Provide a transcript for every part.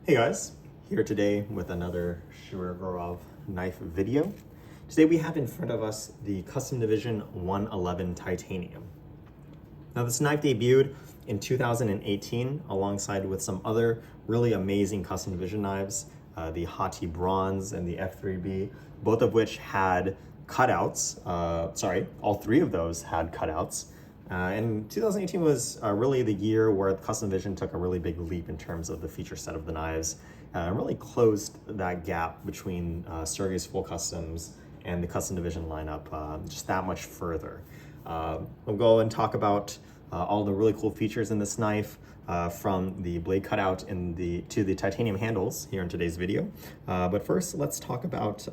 Hey guys, here today with another Shirogorov knife video. Today we have in front of us the Custom Division 111 Titanium. Now this knife debuted in 2018 alongside with some other really amazing Custom Division knives, the Hati Bronze and the F3B, both of which had cutouts. All three of those had cutouts. And 2018 was really the year where Custom Division took a really big leap in terms of the feature set of the knives and really closed that gap between Sergey's full customs and the Custom Division lineup just that much further. We'll go and talk about all the really cool features in this knife, from the blade cutout to the titanium handles here in today's video. But first, let's talk about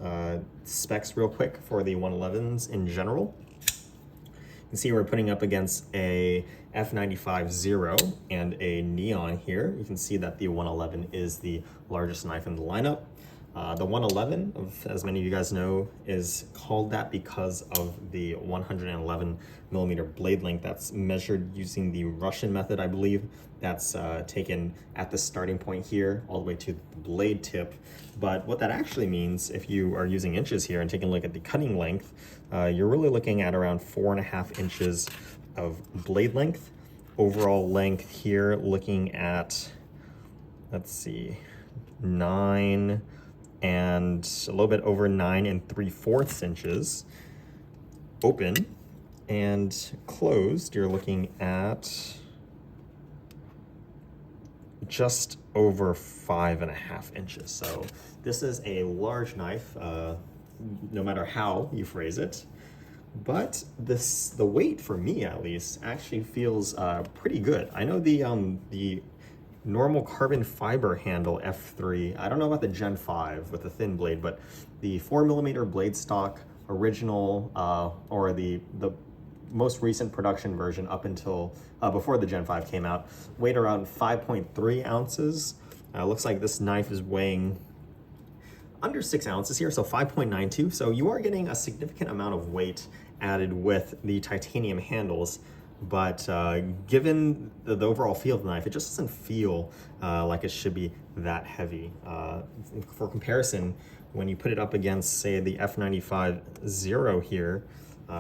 specs real quick for the 111s in general. You can see we're putting up against a F95-0 and a NeOn here. You can see that the 111 is the largest knife in the lineup. The 111, as many of you guys know, is called that because of the 111 millimeter blade length that's measured using the Russian method, I believe. That's taken at the starting point here all the way to the blade tip. But what that actually means, if you are using inches here and taking a look at the cutting length, you're really looking at around 4.5 inches of blade length. Overall length here, looking at, let's see, 9 and a little bit over 9 3/4 inches. Open and closed, you're looking at just over 5.5 inches. So this is a large knife, no matter how you phrase it. But the weight, for me at least, actually feels pretty good. I know the normal carbon fiber handle F3, I don't know about the Gen 5 with the thin blade, but the 4mm blade stock original, or the most recent production version up until before the Gen 5 came out, weighed around 5.3 ounces. Looks like this knife is weighing under 6 ounces here, so 5.92. So you are getting a significant amount of weight added with the titanium handles. But given the overall feel of the knife, it just doesn't feel like it should be that heavy. For comparison, when you put it up against, say, the F95-0 here,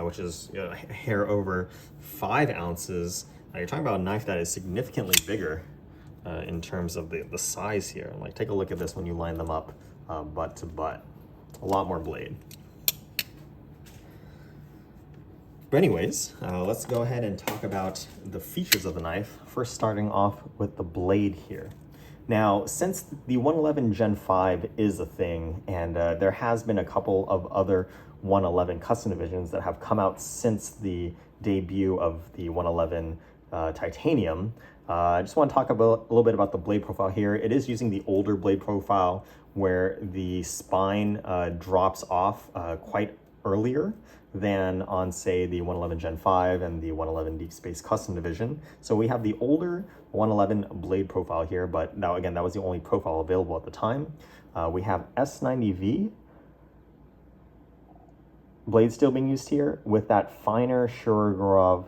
which is a hair over 5 ounces, you're talking about a knife that is significantly bigger in terms of the size here. Like, take a look at this when you line them up butt to butt. A lot more blade. But anyways, let's go ahead and talk about the features of the knife, first starting off with the blade here. Now, since the 111 Gen 5 is a thing, and there has been a couple of other 111 custom divisions that have come out since the debut of the 111 Titanium, I just want to talk a little bit about the blade profile here. It is using the older blade profile where the spine drops off quite earlier than on, say, the 111 Gen 5 and the 111 Deep Space Custom Division. So we have the older 111 blade profile here, but now again, that was the only profile available at the time. We have S90V blade steel being used here with that finer Shirogorov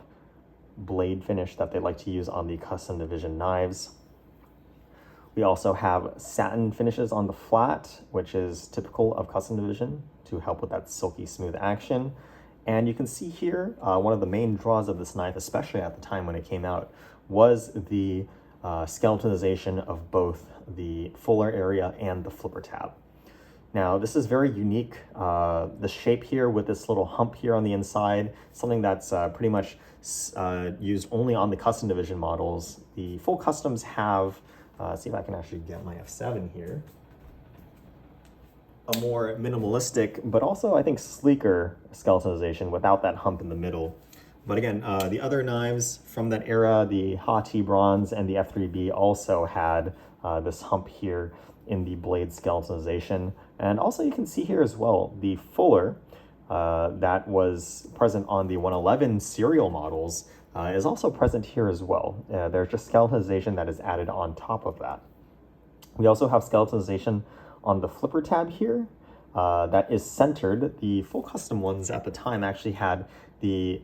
blade finish that they like to use on the Custom Division knives. We also have satin finishes on the flat, which is typical of Custom Division to help with that silky smooth action. And you can see here, one of the main draws of this knife, especially at the time when it came out, was the skeletonization of both the fuller area and the flipper tab. Now, this is very unique. The shape here with this little hump here on the inside, something that's pretty much used only on the Custom Division models. The full customs have, see if I can actually get my F7 here, a more minimalistic, but also I think sleeker skeletonization without that hump in the middle. But again, the other knives from that era, the Hati Bronze and the F3B, also had this hump here in the blade skeletonization. And also you can see here as well, the fuller that was present on the 111 serial models is also present here as well. There's just skeletonization that is added on top of that. We also have skeletonization on the flipper tab here that is centered. The full custom ones at the time actually had the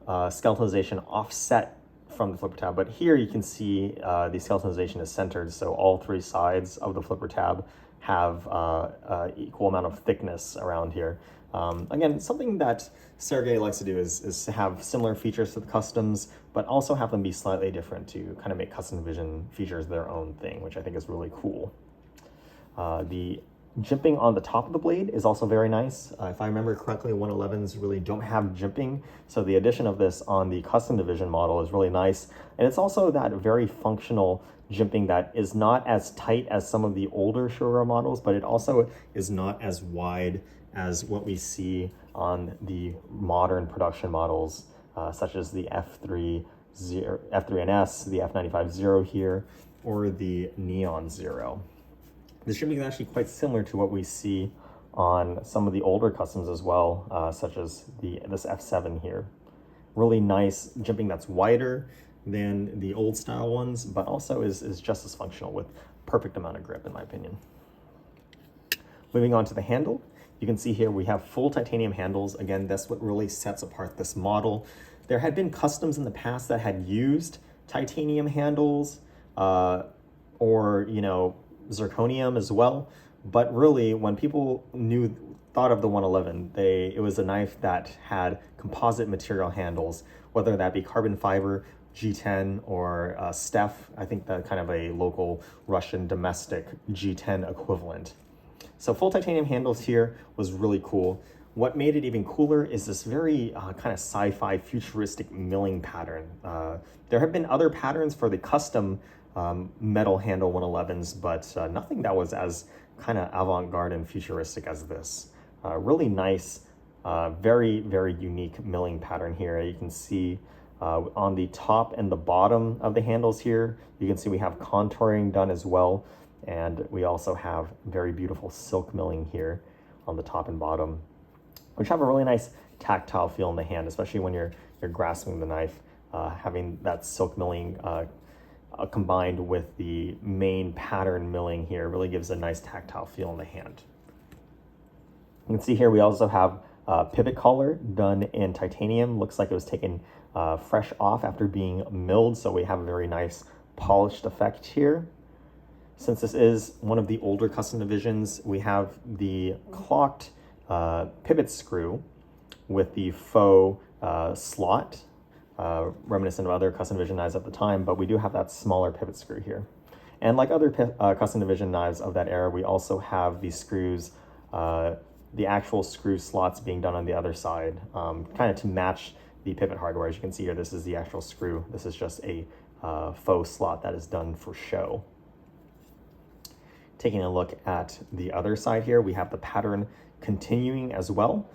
skeletonization offset from the flipper tab, but here you can see the skeletonization is centered, so all three sides of the flipper tab have equal amount of thickness around here. Again, something that Sergey likes to do is to have similar features to the customs, but also have them be slightly different to kind of make custom division features their own thing, which I think is really cool. The jimping on the top of the blade is also very nice. If I remember correctly, 111s really don't have jimping, so the addition of this on the custom division model is really nice. And it's also that very functional jimping that is not as tight as some of the older Shirogorov models, but it also is not as wide as what we see on the modern production models, such as the F3NS, the F95-0 here, or the NeOn 0. The jimping is actually quite similar to what we see on some of the older customs as well, such as this F7 here. Really nice jimping that's wider than the old style ones, but also is just as functional with perfect amount of grip in my opinion. Moving on to the handle, you can see here we have full titanium handles. Again, that's what really sets apart this model. There had been customs in the past that had used titanium handles or, you know, zirconium as well, but really when people thought of the 111, it was a knife that had composite material handles, whether that be carbon fiber, G10, or Steph, I think that kind of a local Russian domestic G10 equivalent. So full titanium handles here was really cool. What made it even cooler is this very kind of sci-fi futuristic milling pattern. There have been other patterns for the custom metal handle 111s, but nothing that was as kind of avant-garde and futuristic as this. Really nice, very, very unique milling pattern here. You can see on the top and the bottom of the handles here, you can see we have contouring done as well. And we also have very beautiful silk milling here on the top and bottom, which have a really nice tactile feel in the hand, especially when you're grasping the knife. Having that silk milling combined with the main pattern milling here really gives a nice tactile feel in the hand. You can see here we also have a pivot collar done in titanium. Looks like it was taken fresh off after being milled, so we have a very nice polished effect here. Since this is one of the older custom divisions, we have the clocked pivot screw with the faux slot, reminiscent of other custom division knives at the time, but we do have that smaller pivot screw here. And like other custom division knives of that era, we also have the screws, the actual screw slots being done on the other side, kind of to match the pivot hardware. As you can see here, this is the actual screw. This is just a faux slot that is done for show. Taking a look at the other side here, we have the pattern continuing as well.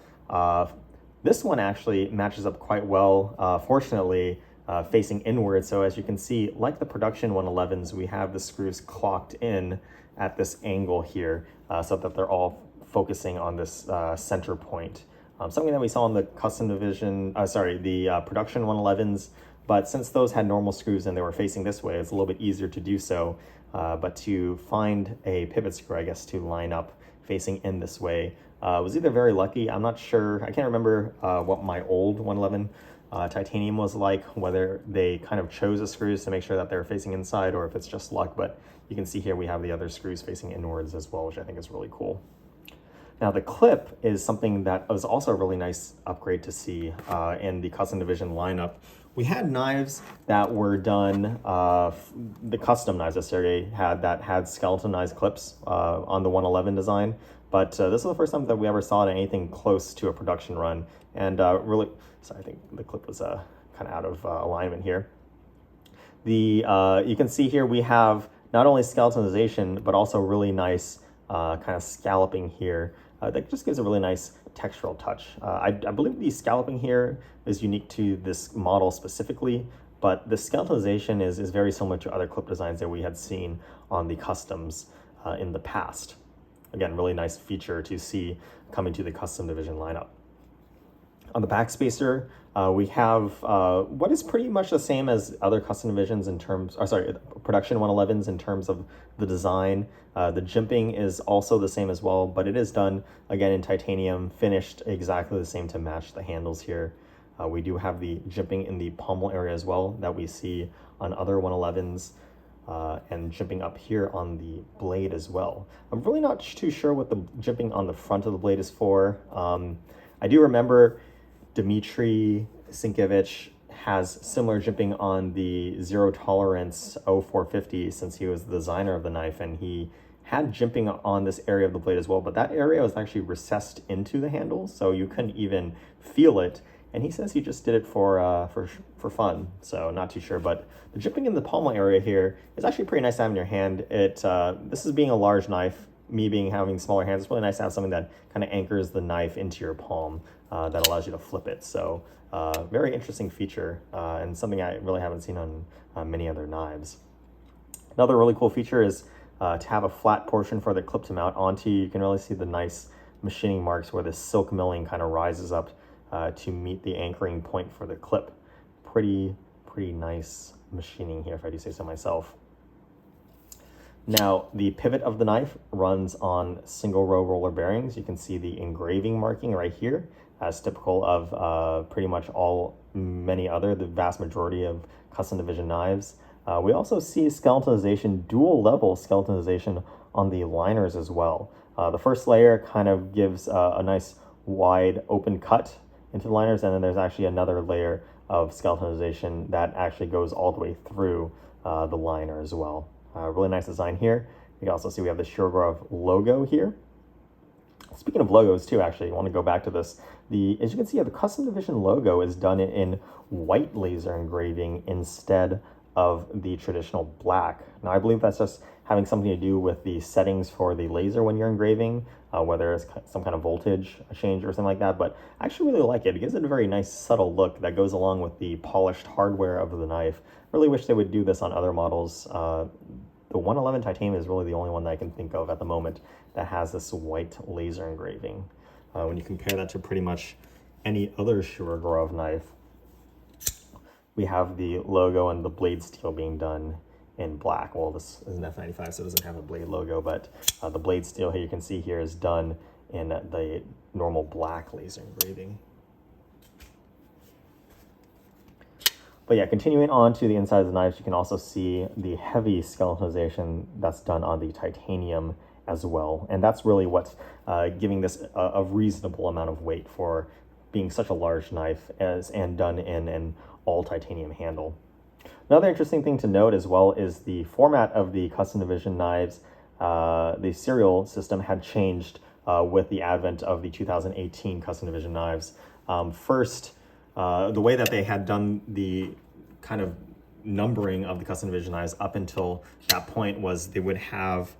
This one actually matches up quite well, fortunately, facing inward. So as you can see, like the production 111s, we have the screws clocked in at this angle here, so that they're all focusing on this center point. Something that we saw in the custom division, the production 111s, but since those had normal screws and they were facing this way, it's a little bit easier to do so. But to find a pivot screw, I guess, to line up facing in this way was either very lucky. I'm not sure. I can't remember what my old 111 titanium was like, whether they kind of chose the screws to make sure that they're facing inside or if it's just luck. But you can see here we have the other screws facing inwards as well, which I think is really cool. Now the clip is something that was also a really nice upgrade to see in the custom division lineup. We had knives that were done, the custom knives that Sergey had that had skeletonized clips on the 111 design, but this is the first time that we ever saw anything close to a production run. And really, sorry, I think the clip was kind of out of alignment here. You can see here we have not only skeletonization, but also really nice kind of scalloping here. That just gives a really nice textural touch. I believe the scalloping here is unique to this model specifically, but the skeletonization is very similar to other clip designs that we had seen on the customs in the past. Again, really nice feature to see coming to the custom division lineup. On the backspacer, we have what is pretty much the same as other custom divisions in terms, production 111s in terms of the design. The jimping is also the same as well, but it is done again in titanium, finished exactly the same to match the handles here. We do have the jimping in the pommel area as well that we see on other 111s, and jimping up here on the blade as well. I'm really not too sure what the jimping on the front of the blade is for. I do remember Dmitry Sienkiewicz has similar jimping on the zero tolerance 0450 since he was the designer of the knife, and he had jimping on this area of the blade as well, but that area was actually recessed into the handle, so you couldn't even feel it. And he says he just did it for fun, so not too sure. But the jimping in the pommel area here is actually pretty nice to have in your hand. This is being a large knife, me having smaller hands, it's really nice to have something that kind of anchors the knife into your palm that allows you to flip it. So very interesting feature, and something I really haven't seen on many other knives. Another really cool feature is to have a flat portion for the clip to mount onto. You can really see the nice machining marks where the silk milling kind of rises up to meet the anchoring point for the clip. Pretty nice machining here, if I do say so myself. Now, the pivot of the knife runs on single row roller bearings. You can see the engraving marking right here, as typical of pretty much the vast majority of custom division knives. We also see skeletonization, dual level skeletonization on the liners as well. The first layer kind of gives a nice wide open cut into the liners, and then there's actually another layer of skeletonization that actually goes all the way through the liner as well. Really nice design here. You can also see we have the Shirogorov logo here. Speaking of logos too, actually, I want to go back to this. As you can see, the custom division logo is done in white laser engraving instead of the traditional black. Now, I believe that's just having something to do with the settings for the laser when you're engraving, whether it's some kind of voltage change or something like that, but I actually really like it. It gives it a very nice subtle look that goes along with the polished hardware of the knife. Really wish they would do this on other models. The 111 titanium is really the only one that I can think of at the moment that has this white laser engraving. When you compare that to pretty much any other Shirogorov knife, we have the logo and the blade steel being done in black. Well, this is an F95, so it doesn't have a blade logo, but the blade steel here you can see here is done in the normal black laser engraving. But yeah, continuing on to the inside of the knives, you can also see the heavy skeletonization that's done on the titanium as well. And that's really what's giving this a reasonable amount of weight for being such a large knife and done in an all titanium handle. Another interesting thing to note as well is the format of the custom division knives. The serial system had changed with the advent of the 2018 custom division knives. First, the way that they had done the kind of numbering of the custom division knives up until that point was they would have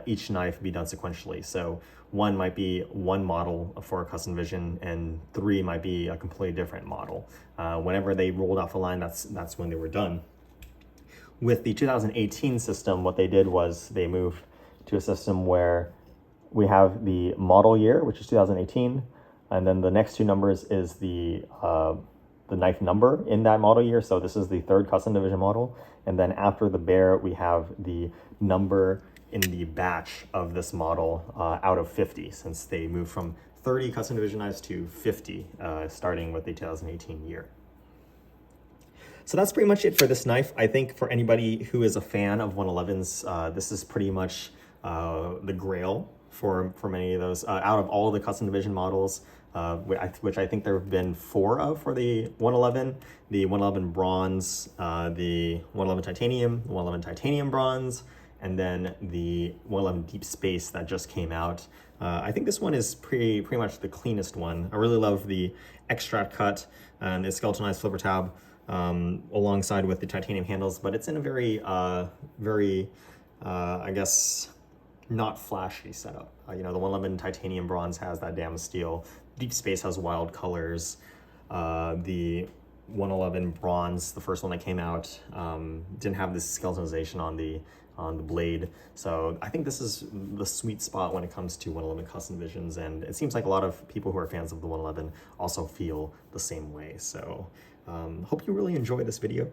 each knife be done sequentially. So 1 might be one model for a custom division and 3 might be a completely different model. Whenever they rolled off a line, that's when they were done. With the 2018 system, what they did was they moved to a system where we have the model year, which is 2018, and then the next two numbers is the knife number in that model year. So this is the 3rd custom division model. And then after the bear, we have the number in the batch of this model out of 50, since they moved from 30 custom division knives to 50, starting with the 2018 year. So that's pretty much it for this knife. I think for anybody who is a fan of 111s, this is pretty much the grail for many of those. Out of all the custom division models, which I think there have been 4 of for the 111 bronze, the 111 titanium, the 111 titanium bronze, and then the 111 deep space that just came out. I think this one is pretty much the cleanest one. I really love the extract cut and the skeletonized flipper tab alongside with the titanium handles, but it's in a very, I guess, not flashy setup. You know, the 111 titanium bronze has that damn steel. Deep space has wild colors. The 111 bronze, the first one that came out, didn't have this skeletonization on the blade. So I think this is the sweet spot when it comes to 111 custom divisions, and it seems like a lot of people who are fans of the 111 also feel the same way. So hope you really enjoyed this video.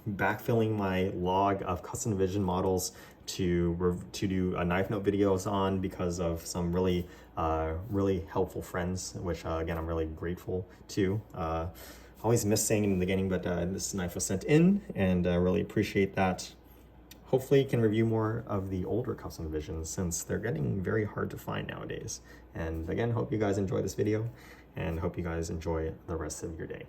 Backfilling my log of custom division models to do a knife note videos on because of some really helpful friends, which again I'm really grateful to. Always miss saying in the beginning, but this knife was sent in, and I really appreciate that. Hopefully you can review more of the older custom divisions since they're getting very hard to find nowadays. And again, hope you guys enjoy this video and hope you guys enjoy the rest of your day.